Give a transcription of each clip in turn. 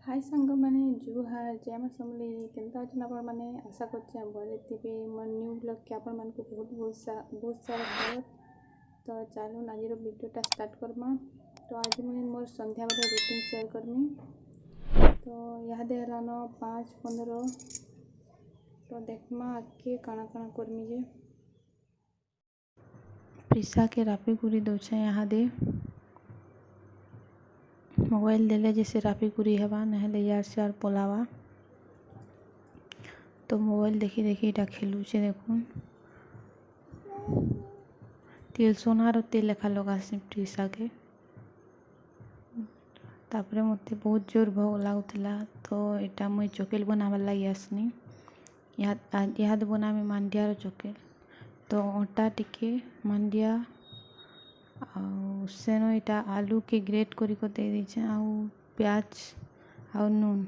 हाय सांग मैंने जुहार जय मां समली केनता अच्छन आपण मैंने आशा करछे भले थे मोर न्यू ब्लॉग के आपण मानक बहुत सारा भल। तो चलो आज वीडियोटा स्टार्ट करमा। तो आज मुझे मोर संध्या बेले रूटीन शेयर करमी। तो यह देहलान 5:15। तो देखमा आगे काना काना करमी जे प्रिसा के रापी गुरी दौछे यहाँ दे मोबाइल देले जैसे रापी गुरी हेबा नहले यार से यार पलावा। तो मोबाइल देखी देखी इटा खेलुचे देखुन तेल सोनार तेल लेखा लगासी प्रिसा के। तापरे मते बहुत जोर भोग लागुला। तो इटा मुई चोकेल बनाबार लगी आसनी। इहाद बनामी मांडियार चोकेल। तो अटा टिके मांडिया सेनो इटा आलू के ग्रेट करी को दे दीछे आउ प्याज आउ नून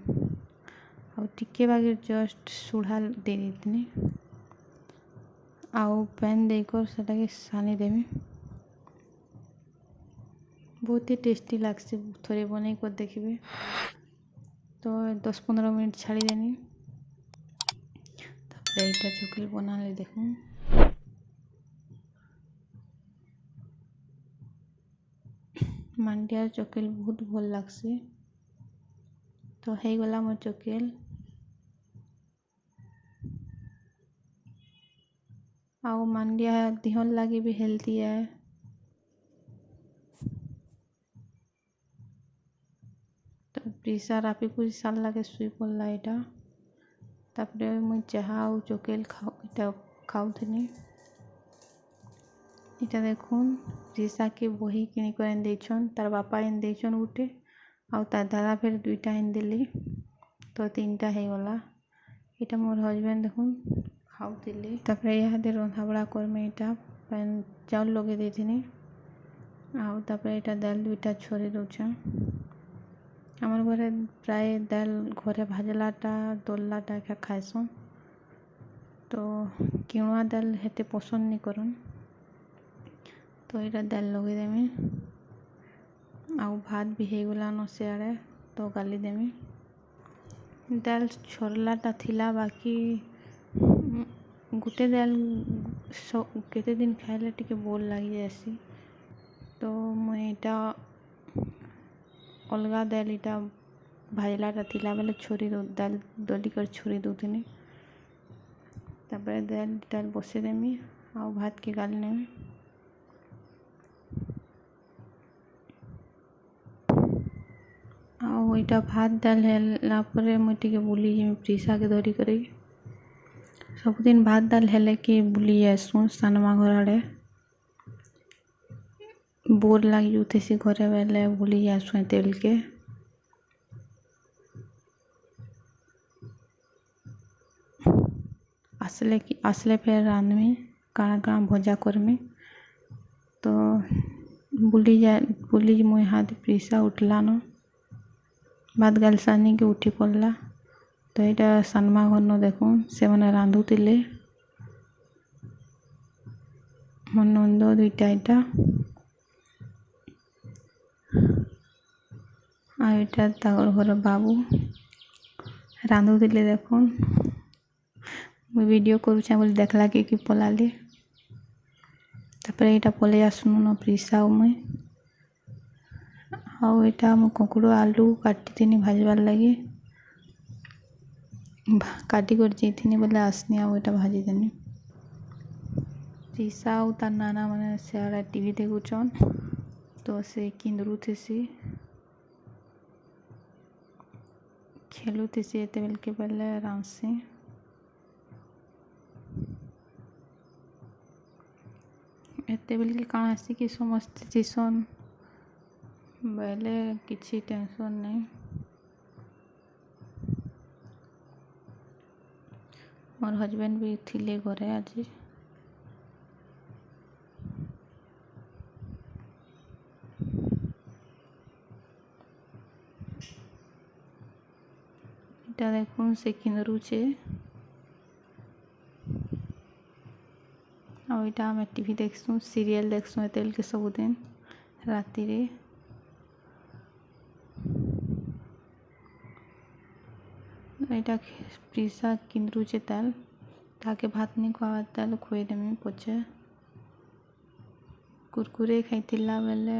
आउ टिके बागे जस्ट सुढ़ा दे देतनी आउ पैन देकर सेटा के सानी देमी। बहुत ही टेस्टी लागसी थोड़े बनै को देखिए। तो 10-15 मिनट छाड़ी देनी। तापर एटा चोकेल बना ले देखूं। मांडियार चोकेल बहुत भल लागसी। तो है गला मोर चोकेल आउ मांडिया दिहन लगी भी हेल्दी है। तो प्रिसा रापी कुछ साल लगे सुई पड़ला इटा। तापरे मुई चाहा आउ चोकेल खाऊथनी। इटा देखुन प्रिसा के बही किनी कर एन देछन तार बापा एन देछन गुटे आउ तार दादा फिर दुईटा एन देली। तो 3टा है गला। इटा मोर हस्बैंड देखुन खाऊथिले। तापरे इहादे रंधा बड़ा करमे इटा पैन चाउल लगे देथिनी आउ तापरे इटा दाल 2टा छोड़ी दउछन। आमर घरे प्राय दाल घरे भाजलाटा दललाटा एका खाइसन। तो किणुआ दाल हेते पसंद नहीं करन। तो इटा दाल लगे देमी आउ भात भी हो गला न सियाड़े। तो गाली देमी दाल छोरलाटा थिला बाकी गुटे दाल केते दिन खाइले टिके बोर लगी जासी। तो मुई इटा अलगा दाल इटा भाजलाटा थिला बेले छोड़ी दो दाल दली कर छोड़ी दउथिनी। तापर दाल बसे देमी आउ भात के गाली नेमी। आउ इटा भात दाल हेला परे मुई टिके बुली जेमी प्रिसा के धरी करी। सबुदिन भात दाल हेले कि बुली जासुन सानमा घर आड़े बोर लगी जुथेसी घरे बेले बुली जासु तेल के। आसले फिर रांधमी काना काना भजा करमी। तो बुली मुई हाथ प्रिसा उठला न भात गाल सानी के उठी पड़ला। तो यहाँ सानमा घर न देखुन से मैंने रांधुले मोर नंद 2टा इटा आईटा तागर घर बाबू रांधुले देखुन मुई वीडियो करुछे बोली देखला कि पलाली। तापर यहाँ पलि आसनु न प्रिसा मुई आउ यहाँ मु ककुड़ो आलू काटी थी भाजबार लगी काटी कर जाइथिनी बोले आसनी आउ यहाँ भाजी देनी। प्रिसा आउ तार नाना मैंने सियाड़ा टीवी देखुचन। तो से किंदरू थेसी खेलु थेसी एते बेल के पहले रांसी। एते बेल के काना आसी कि समस्त जीसन बेले किसी टेंशन नहीं। मोर हस्बैंड भी थिले घरे आज। इटा देखुन से किंदरुचे आउ इटा आमे टीवी देखसु सीरियल देखसु एते बेल के सबुदिन राति रे। ଏଇଟା ପ୍ରିସା କିନ୍ଦୁଛେ ତାଲ ତାକେ ଭାତ ନି ଖୁଆବାର୍ ତାଲ ଖୁଏଇଦେମି ପଛେ। କୁରକୁରେ ଖାଇଥିଲା ବେଲେ